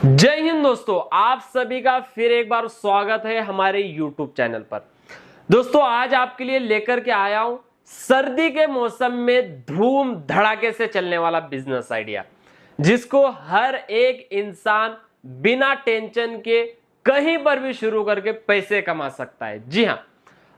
जय हिंद दोस्तों, आप सभी का फिर एक बार स्वागत है हमारे YouTube चैनल पर। दोस्तों आज आपके लिए लेकर के आया हूं सर्दी के मौसम में धूम धड़ाके से चलने वाला बिजनेस आइडिया, जिसको हर एक इंसान बिना टेंशन के कहीं पर भी शुरू करके पैसे कमा सकता है। जी हां,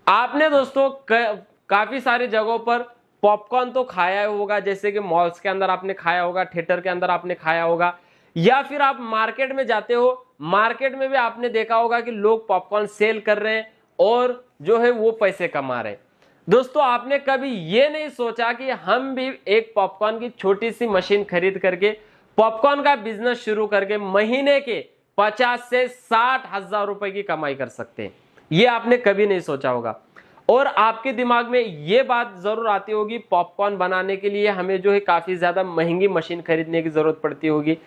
आपने दोस्तों काफी सारी जगहों पर पॉपकॉर्न तो खाया होगा, जैसे कि मॉल्स के अंदर आपने खाया होगा, थिएटर के अंदर आपने खाया होगा, या फिर आप मार्केट में जाते हो, मार्केट में भी आपने देखा होगा कि लोग पॉपकॉर्न सेल कर रहे हैं और जो है वो पैसे कमा रहे हैं। दोस्तों आपने कभी ये नहीं सोचा कि हम भी एक पॉपकॉर्न की छोटी सी मशीन खरीद करके पॉपकॉर्न का बिजनेस शुरू करके महीने के 50 से 60 हजार रुपए की कमाई कर सकते हैं? ये आपने कभी नहीं सोचा होगा। और आपके दिमाग में ये बात जरूर आती होगी, पॉपकॉर्न बनाने के लिए हमें जो है काफी ज्यादा महंगी मशीन खरीदने की जरूरत पड़ती होगी।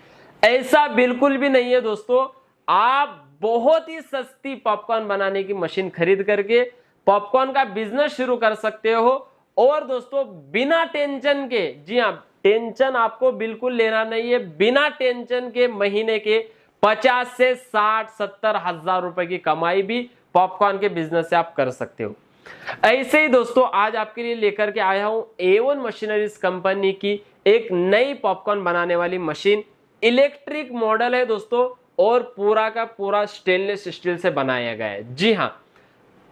ऐसा बिल्कुल भी नहीं है दोस्तों, आप बहुत ही सस्ती पॉपकॉर्न बनाने की मशीन खरीद करके पॉपकॉर्न का बिजनेस शुरू कर सकते हो। और दोस्तों बिना टेंशन के, जी हां, टेंशन आपको बिल्कुल लेना नहीं है, बिना टेंशन के महीने के 50 से 60-70 हजार रुपए की कमाई भी पॉपकॉर्न के बिजनेस से आप कर सकते हो। ऐसे ही दोस्तों आज आपके लिए लेकर के आया हूं A1 मशीनरीज कंपनी की एक नई पॉपकॉर्न बनाने वाली मशीन। इलेक्ट्रिक मॉडल है दोस्तों और पूरा का पूरा स्टेनलेस स्टील से बनाया गया है। जी हां,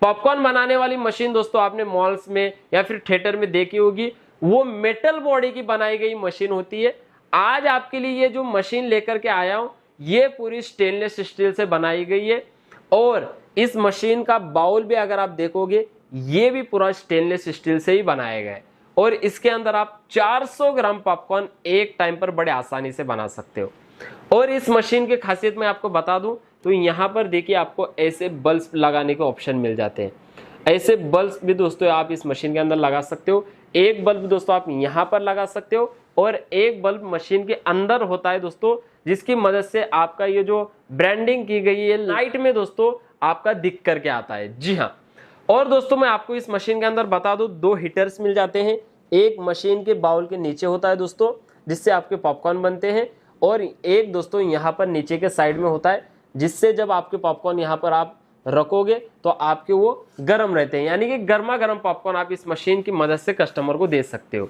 पॉपकॉर्न बनाने वाली मशीन दोस्तों आपने मॉल्स में या फिर थिएटर में देखी होगी, वो मेटल बॉडी की बनाई गई मशीन होती है। आज आपके लिए ये जो मशीन लेकर के आया हूं, ये पूरी स्टेनलेस स्टील से बनाई गई है। और इस मशीन का बाउल भी अगर आप देखोगे, ये भी पूरा स्टेनलेस स्टील से ही बनाया गया है। और इसके अंदर आप 400 ग्राम पॉपकॉर्न एक टाइम पर बड़े आसानी से बना सकते हो। और इस मशीन की खासियत मैं आपको बता दूं तो यहाँ पर देखिए आपको ऐसे बल्ब लगाने के ऑप्शन मिल जाते हैं। ऐसे बल्ब भी दोस्तों आप इस मशीन के अंदर लगा सकते हो। एक बल्ब दोस्तों आप यहाँ पर लगा सकते हो और एक बल्ब मशीन के अंदर होता है दोस्तों, जिसकी मदद से आपका ये जो ब्रांडिंग की गई है लाइट में दोस्तों आपका दिख करके आता है। जी हाँ, और दोस्तों मैं आपको इस मशीन के अंदर बता दूं, 2 हीटर्स मिल जाते हैं। एक मशीन के बाउल के नीचे होता है दोस्तों, जिससे आपके पॉपकॉर्न बनते हैं, और एक दोस्तों यहाँ पर नीचे के साइड में होता है, जिससे जब आपके पॉपकॉर्न यहाँ पर आप रखोगे तो आपके वो गर्म रहते हैं, यानी कि गर्मा गर्म पॉपकॉर्न आप इस मशीन की मदद से कस्टमर को दे सकते हो।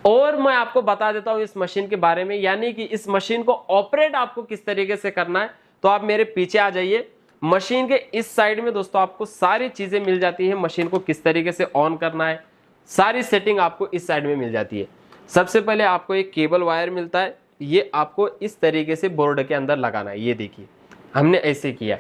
और मैं आपको बता देता हूँ इस मशीन के बारे में, यानी कि इस मशीन को ऑपरेट आपको किस तरीके से करना है। तो आप मेरे पीछे आ जाइए। मशीन के इस साइड में दोस्तों आपको सारी चीजें मिल जाती है, मशीन को किस तरीके से ऑन करना है, सारी सेटिंग आपको इस साइड में मिल जाती है। सबसे पहले आपको एक केबल वायर मिलता है, ये आपको इस तरीके से बोर्ड के अंदर लगाना है। ये देखिए हमने ऐसे किया।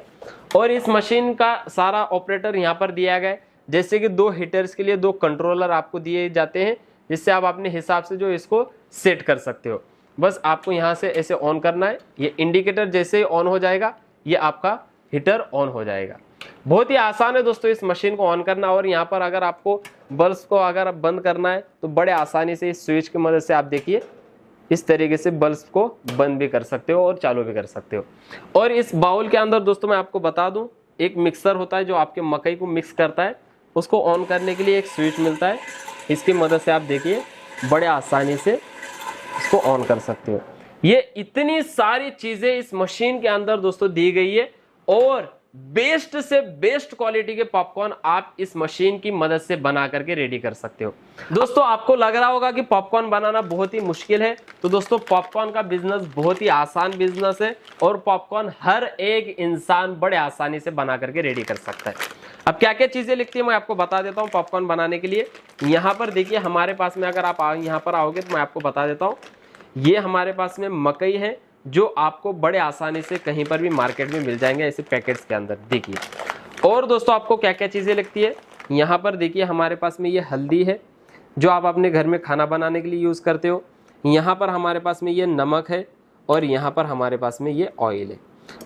और इस मशीन का सारा ऑपरेटर यहाँ पर दिया गया है, जैसे कि 2 हीटर्स के लिए 2 कंट्रोलर आपको दिए जाते हैं, जिससे आप अपने हिसाब से जो इसको सेट कर सकते हो। बस आपको यहाँ से ऐसे ऑन करना है, ये इंडिकेटर जैसे ही ऑन हो जाएगा ये आपका हीटर ऑन हो जाएगा। बहुत ही आसान है दोस्तों इस मशीन को ऑन करना। और यहाँ पर अगर आपको बल्ब को अगर बंद करना है तो बड़े आसानी से इस स्विच की मदद से आप देखिए इस तरीके से बल्ब को बंद भी कर सकते हो और चालू भी कर सकते हो। और इस बाउल के अंदर दोस्तों मैं आपको बता दूं, एक मिक्सर होता है जो आपके मकई को मिक्स करता है, उसको ऑन करने के लिए एक स्विच मिलता है। इसकी मदद से आप देखिए बड़े आसानी से इसको ऑन कर सकते हो। ये इतनी सारी चीजें इस मशीन के अंदर दोस्तों दी गई है, और बेस्ट से बेस्ट क्वालिटी के पॉपकॉर्न आप इस मशीन की मदद से बना करके रेडी कर सकते हो। दोस्तों आपको लग रहा होगा कि पॉपकॉर्न बनाना बहुत ही मुश्किल है, तो दोस्तों पॉपकॉर्न का बिजनेस बहुत ही आसान बिजनेस है, और पॉपकॉर्न हर एक इंसान बड़े आसानी से बना करके रेडी कर सकता है। अब क्या क्या चीजें लिखती है मैं आपको बता देता हूँ पॉपकॉर्न बनाने के लिए। यहाँ पर देखिए हमारे पास में, अगर आप यहाँ पर आओगे तो मैं आपको बता देता हूँ, ये हमारे पास में मकई है जो आपको बड़े आसानी से कहीं पर भी मार्केट में मिल जाएंगे ऐसे पैकेट्स के अंदर, देखिए। और दोस्तों आपको क्या क्या चीज़ें लगती है, यहाँ पर देखिए हमारे पास में ये हल्दी है जो आप अपने घर में खाना बनाने के लिए यूज़ करते हो। यहाँ पर हमारे पास में ये नमक है, और यहाँ पर हमारे पास में ये ऑयल है।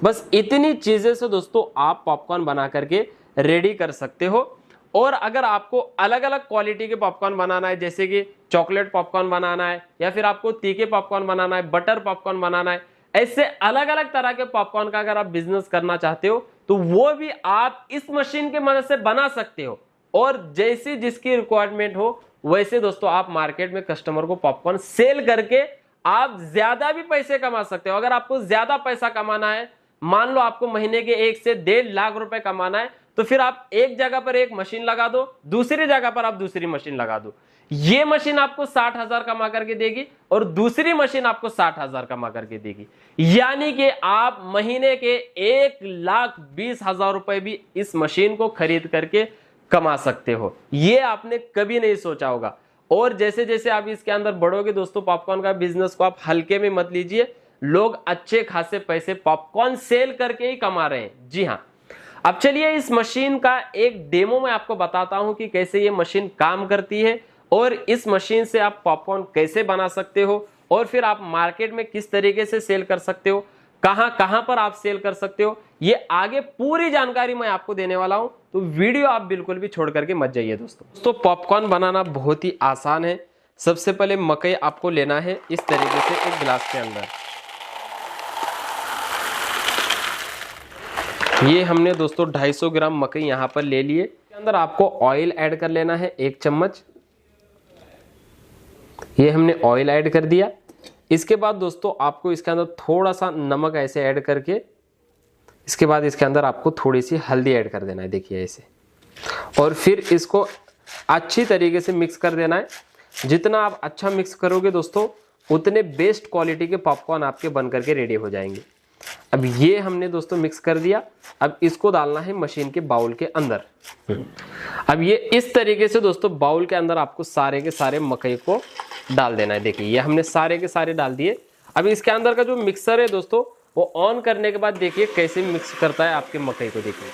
बस इतनी चीज़ें से दोस्तों आप पॉपकॉर्न बना करके रेडी कर सकते हो। और अगर आपको अलग अलग क्वालिटी के पॉपकॉर्न बनाना है, जैसे कि चॉकलेट पॉपकॉर्न बनाना है, या फिर आपको तीखे पॉपकॉर्न बनाना है, बटर पॉपकॉर्न बनाना है, ऐसे अलग अलग तरह के पॉपकॉर्न का अगर आप बिजनेस करना चाहते हो तो वो भी आप इस मशीन की मदद से बना सकते हो। और जैसी जिसकी रिक्वायरमेंट हो वैसे दोस्तों आप मार्केट में कस्टमर को पॉपकॉर्न सेल करके आप ज्यादा भी पैसे कमा सकते हो। अगर आपको ज्यादा पैसा कमाना है, मान लो आपको महीने के 1 से 1.5 लाख रुपए कमाना है, तो फिर आप एक जगह पर एक मशीन लगा दो, दूसरी जगह पर आप दूसरी मशीन लगा दो। ये मशीन आपको 60,000 कमा करके देगी और दूसरी मशीन आपको 60,000 कमा करके देगी। यानी कि आप महीने के 1,20,000 रुपए भी इस मशीन को खरीद करके कमा सकते हो। ये आपने कभी नहीं सोचा होगा। और जैसे जैसे आप इसके अंदर बढ़ोगे दोस्तों, पॉपकॉर्न का बिजनेस को आप हल्के में मत लीजिए। लोग अच्छे खासे पैसे पॉपकॉर्न सेल करके ही कमा रहे हैं। जी हाँ, अब चलिए इस मशीन का एक डेमो मैं आपको बताता हूं कि कैसे ये मशीन काम करती है और इस मशीन से आप पॉपकॉर्न कैसे बना सकते हो और फिर आप मार्केट में किस तरीके से सेल कर सकते हो, कहां कहां पर आप सेल कर सकते हो, ये आगे पूरी जानकारी मैं आपको देने वाला हूं। तो वीडियो आप बिल्कुल भी छोड़ करके मत जाइए दोस्तों। पॉपकॉर्न बनाना बहुत ही आसान है। सबसे पहले मकई आपको लेना है इस तरीके से एक गिलास के अंदर। ये हमने दोस्तों 250 ग्राम मकई यहां पर ले लिए। इसके अंदर आपको ऑयल ऐड कर लेना है 1 चम्मच। ये हमने ऑयल ऐड कर दिया। इसके बाद दोस्तों आपको इसके अंदर थोड़ा सा नमक ऐसे ऐड करके, इसके बाद इसके अंदर आपको थोड़ी सी हल्दी ऐड कर देना है, देखिए ऐसे। और फिर इसको अच्छी तरीके से मिक्स कर देना है। जितना आप अच्छा मिक्स करोगे दोस्तों, उतने बेस्ट क्वालिटी के पॉपकॉर्न आपके बन करके रेडी हो जाएंगे। अब ये हमने दोस्तों मिक्स कर दिया। अब इसको डालना है मशीन के बाउल के अंदर। अब ये इस तरीके से दोस्तों बाउल के अंदर आपको सारे के सारे मकई को डाल देना है। देखिए ये हमने सारे के सारे डाल दिए। अब इसके अंदर का जो मिक्सर है दोस्तों, वो ऑन करने के बाद देखिए कैसे मिक्स करता है आपके मकई को। देखिए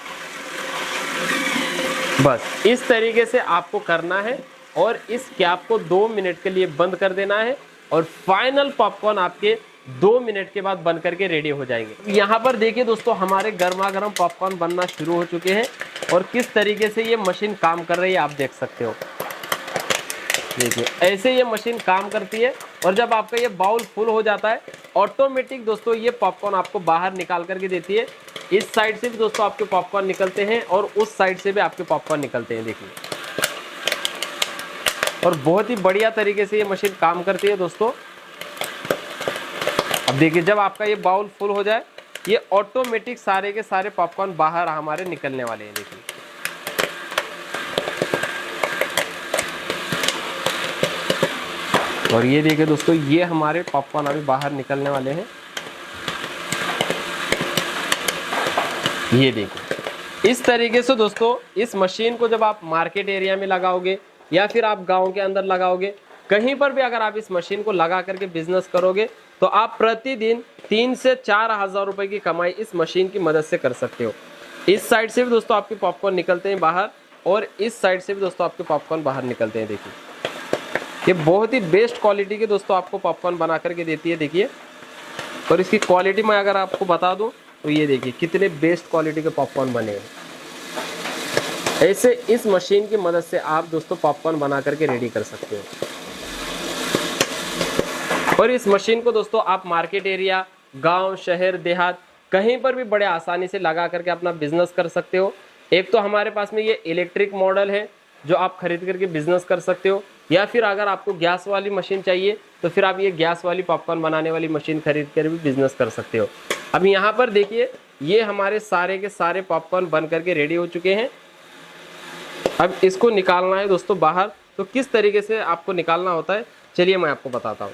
बस इस तरीके से आपको करना है और इस कैप को 2 मिनट के लिए बंद कर देना है और फाइनल पॉपकॉर्न आपके 2 मिनट के बाद बन करके रेडी हो जाएंगे। यहाँ पर देखिए दोस्तों हमारे गर्मा गर्म पॉपकॉर्न बनना शुरू हो चुके हैं और किस तरीके से ये मशीन काम कर रही है आप देख सकते हो। देखिए ऐसे ये मशीन काम करती है और जब आपका ये बाउल फुल हो जाता है, ऑटोमेटिक दोस्तों ये पॉपकॉर्न आपको बाहर निकाल करके देती है। इस साइड से भी दोस्तों आपके पॉपकॉर्न निकलते हैं और उस साइड से भी आपके पॉपकॉर्न निकलते हैं। देखिए और बहुत ही बढ़िया तरीके से ये मशीन काम करती है दोस्तों। अब देखिए जब आपका ये बाउल फुल हो जाए, ये ऑटोमेटिक सारे के सारे पॉपकॉर्न बाहर हमारे निकलने वाले हैं। देखिए और ये देखिए दोस्तों, ये हमारे पॉपकॉर्न अभी बाहर निकलने वाले हैं। ये देखिए इस तरीके से दोस्तों इस मशीन को जब आप मार्केट एरिया में लगाओगे या फिर आप गांव के अंदर लगाओगे, कहीं पर भी अगर आप इस मशीन को लगा करके बिजनेस करोगे तो आप प्रतिदिन 3 से 4 हज़ार रुपए की कमाई इस मशीन की मदद से कर सकते हो। इस साइड से भी दोस्तों आपके पॉपकॉर्न निकलते हैं बाहर और इस साइड से भी दोस्तों आपके पॉपकॉर्न बाहर निकलते हैं। देखिए ये बहुत ही बेस्ट क्वालिटी के दोस्तों आपको पॉपकॉर्न बना करके देती है। देखिए और इसकी क्वालिटी मैं अगर आपको बता दूं तो ये देखिए कितने बेस्ट क्वालिटी के पॉपकॉर्न बने हैं। ऐसे इस मशीन की मदद से आप दोस्तों पॉपकॉर्न बना करके रेडी कर सकते हो। और इस मशीन को दोस्तों आप मार्केट एरिया, गांव, शहर, देहात कहीं पर भी बड़े आसानी से लगा करके अपना बिजनेस कर सकते हो। एक तो हमारे पास में ये इलेक्ट्रिक मॉडल है जो आप खरीद करके बिजनेस कर सकते हो, या फिर अगर आपको गैस वाली मशीन चाहिए तो फिर आप ये गैस वाली पॉपकॉर्न बनाने वाली मशीन खरीद कर भी बिजनेस कर सकते हो। अब यहाँ पर देखिए ये हमारे सारे के सारे पॉपकॉर्न बन करके रेडी हो चुके हैं। अब इसको निकालना है दोस्तों बाहर। तो किस तरीके से आपको निकालना होता है चलिए मैं आपको बताता हूँ।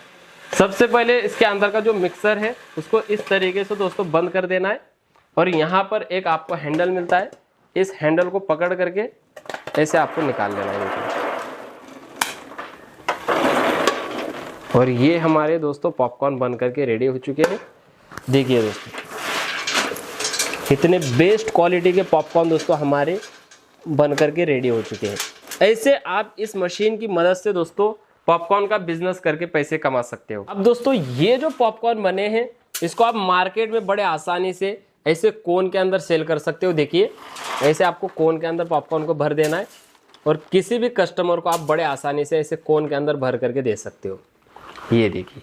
सबसे पहले इसके अंदर का जो मिक्सर है उसको इस तरीके से दोस्तों बंद कर देना है और यहाँ पर एक आपको हैंडल मिलता है, इस हैंडल को पकड़ करके ऐसे आपको निकाल लेना है। और ये हमारे दोस्तों पॉपकॉर्न बन करके रेडी हो चुके हैं। देखिए दोस्तों कितने बेस्ट क्वालिटी के पॉपकॉर्न दोस्तों हमारे बन करके रेडी हो चुके हैं। ऐसे आप इस मशीन की मदद से दोस्तों पॉपकॉर्न का बिजनेस करके पैसे कमा सकते हो। अब दोस्तों ये जो पॉपकॉर्न बने हैं इसको आप मार्केट में बड़े आसानी से ऐसे कोन के अंदर सेल कर सकते हो। देखिए ऐसे आपको कोन के अंदर पॉपकॉर्न को भर देना है और किसी भी कस्टमर को आप बड़े आसानी से ऐसे कोन के अंदर भर करके दे सकते हो। ये देखिए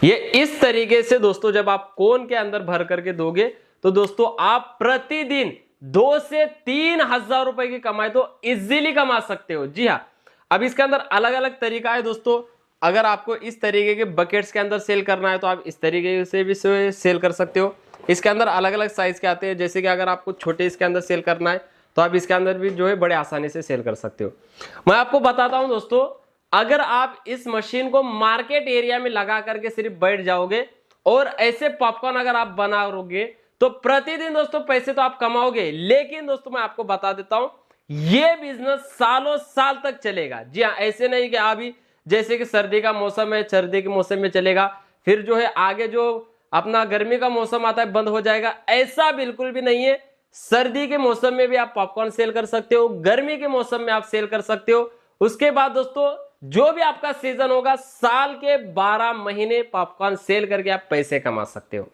ये इस तरीके से दोस्तों जब आप कोन के अंदर भर करके दोगे तो दोस्तों आप प्रतिदिन 2 से 3 हज़ार रुपए की कमाई तो इजीली कमा सकते हो। जी हाँ, अब इसके अंदर अलग अलग तरीका है दोस्तों। अगर आपको इस तरीके के बकेट्स के अंदर सेल करना है तो आप इस तरीके से भी सेल कर सकते हो। इसके अंदर अलग अलग साइज के आते हैं, जैसे कि अगर आपको छोटे इसके अंदर सेल करना है तो आप इसके अंदर भी जो है बड़े आसानी से सेल कर सकते हो। मैं आपको बताता हूं दोस्तों, अगर आप इस मशीन को मार्केट एरिया में लगा करके सिर्फ बैठ जाओगे और ऐसे पॉपकॉर्न अगर आप बनाओगे तो प्रतिदिन दोस्तों पैसे तो आप कमाओगे, लेकिन दोस्तों मैं आपको बता देता हूं ये बिजनेस सालों साल तक चलेगा। जी हाँ, ऐसे नहीं कि अभी जैसे कि सर्दी का मौसम है, सर्दी के मौसम में चलेगा, फिर जो है आगे जो अपना गर्मी का मौसम आता है बंद हो जाएगा, ऐसा बिल्कुल भी नहीं है। सर्दी के मौसम में भी आप पॉपकॉर्न सेल कर सकते हो, गर्मी के मौसम में आप सेल कर सकते हो। उसके बाद दोस्तों जो भी आपका सीजन होगा, साल के 12 महीने पॉपकॉर्न सेल करके आप पैसे कमा सकते हो।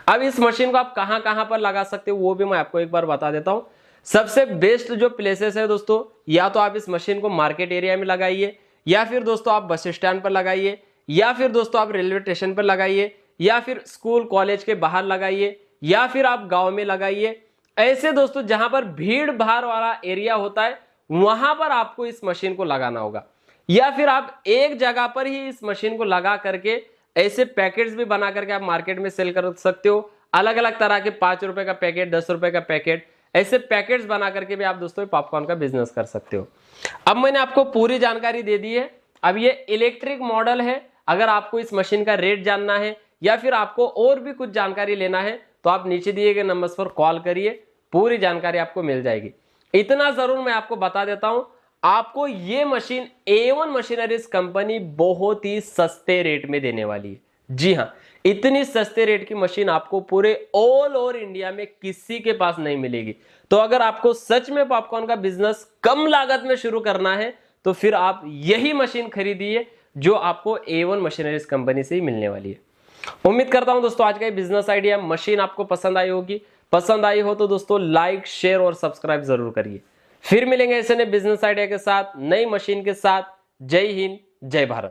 अब इस मशीन को आप कहां कहां पर लगा सकते हो वो भी मैं आपको एक बार बता देता हूं। सबसे बेस्ट जो प्लेसेस है दोस्तों, या तो आप इस मशीन को मार्केट एरिया में लगाइए, या फिर दोस्तों आप बस स्टैंड पर लगाइए, या फिर दोस्तों आप रेलवे स्टेशन पर लगाइए, या फिर स्कूल कॉलेज के बाहर लगाइए, या फिर आप गांव में लगाइए। ऐसे दोस्तों जहां पर भीड़ भाड़ वाला एरिया होता है वहां पर आपको इस मशीन को लगाना होगा, या फिर आप एक जगह पर ही इस मशीन को लगा करके ऐसे पैकेट्स भी बना करके आप मार्केट में सेल कर सकते हो। अलग अलग तरह के 5 रुपए का पैकेट, 10 रुपए का पैकेट, ऐसे पैकेट्स बना करके भी आप दोस्तों पॉपकॉर्न का बिजनेस कर सकते हो। अब मैंने आपको पूरी जानकारी दे दी है। अब ये इलेक्ट्रिक मॉडल है, अगर आपको इस मशीन का रेट जानना है या फिर आपको और भी कुछ जानकारी लेना है तो आप नीचे दिए गए नंबर पर कॉल करिए, पूरी जानकारी आपको मिल जाएगी। इतना जरूर मैं आपको बता देता हूं, आपको ये मशीन A1 मशीनरीज कंपनी बहुत ही सस्ते रेट में देने वाली है। जी हां, इतनी सस्ते रेट की मशीन आपको पूरे ऑल ओवर इंडिया में किसी के पास नहीं मिलेगी। तो अगर आपको सच में पॉपकॉर्न का बिजनेस कम लागत में शुरू करना है तो फिर आप यही मशीन खरीदिए जो आपको A1 मशीनरीज कंपनी से ही मिलने वाली है। उम्मीद करता हूं दोस्तों आज का ये बिजनेस आइडिया मशीन आपको पसंद आई होगी। पसंद आई हो तो दोस्तों लाइक, शेयर और सब्सक्राइब जरूर करिए। फिर मिलेंगे ऐसे नए बिजनेस आइडिया के साथ, नई मशीन के साथ। जय हिंद, जय भारत।